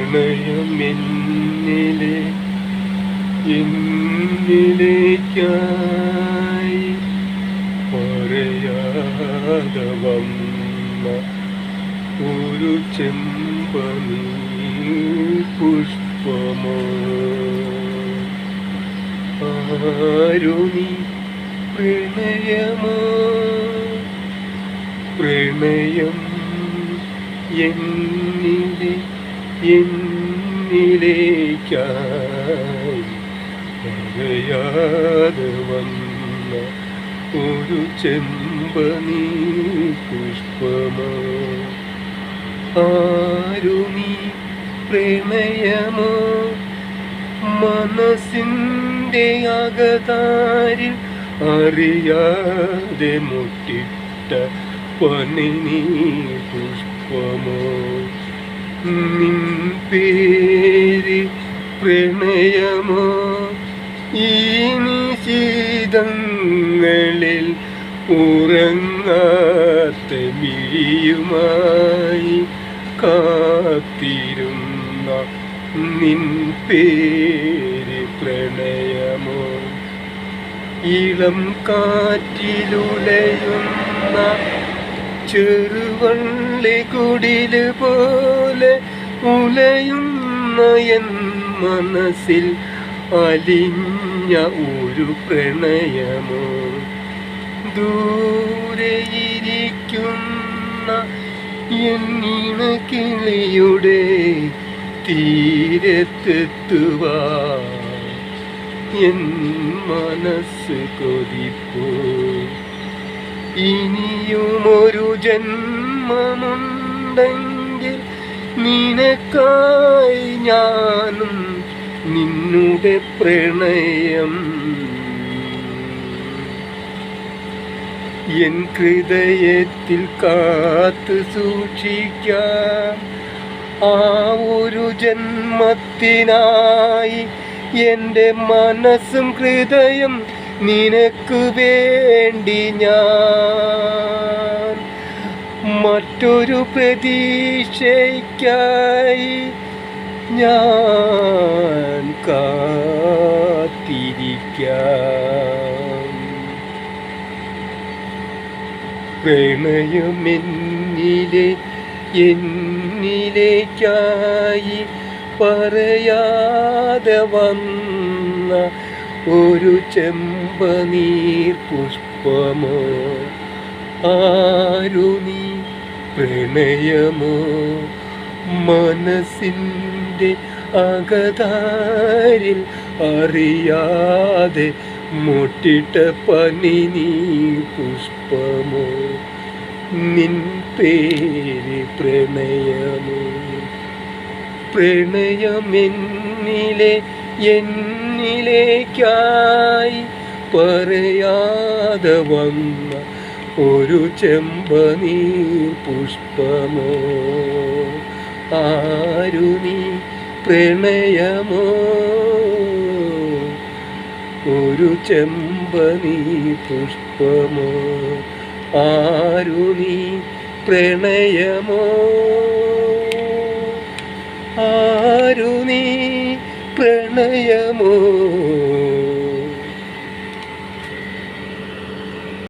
പ്രണയമെന്നിലെ എന്നിലേക്കായി പറയാതെ വന്ന ഒരു ചെമ്പനീ പുഷ്പമോ ആരു നീ പ്രണയമോ പ്രണയം എന്നിലേക്കായി പറയാതെ വന്ന ഒരു ചെമ്പനീ പുഷ്പമോ ആരു നീ പ്രണയമോ മനസ്സിൻ്റെ അകതാരിൽ അറിയാതെ മുട്ടിട്ട പനിനീ പുഷ്പമോ നിൻ പേര് പ്രണയമോ ഈ നിശീതങ്ങളിൽ ഉറങ്ങാത്ത മിഴിയുമായി കാത്തിരുന്ന നിൻ പേര് പ്രണയമോ ഇളം കാറ്റിലുലയുന്ന ചെറുവള്ളി കുടില് പോലെ ഉലയുന്ന എൻ മനസ്സിൽ അലിഞ്ഞ ഒരു പ്രണയമോ ദൂരെയിരിക്കുന്ന എന്നിണ കിളിയുടെ തീരത്തെത്തുവാൻ എൻ മനസ്സ് കൊതിപ്പോ ഇനിയുമൊരു ജന്മമുണ്ടെങ്കിൽ നിനക്കായി ഞാനും നിന്നുടെ പ്രണയം എൻ ഹൃദയത്തിൽ കാത്തു സൂക്ഷിക്കാം ആ ഒരു ജന്മത്തിനായി എൻ്റെ മനസ്സും ഹൃദയം നിനക്ക് വേണ്ടി ഞാൻ മറ്റൊരു പ്രതീക്ഷയ്ക്കായി ഞാൻ കാത്തിരിക്കാം എന്നിലേക്കായി പറയാതെ വന്ന ഒരു ചെമ്പനീർ പുഷ്പമോ ആരു നീ പ്രണയമോ മനസ്സിൻ്റെ അകതാരിൽ അറിയാതെ മുട്ടിട്ട പനിനീ പുഷ്പമോ നിൻ പേര് പ്രണയമോ എന്നിലേക്കായി പറയാതെ വന്ന ഒരു ചെമ്പനീർ പുഷ്പമോ ആരു നീ പ്രണയമോ ഒരു ചെമ്പനീർ പുഷ്പമോ ആരു നീ പ്രണയമോ ആരു നീ പ്രണയമോ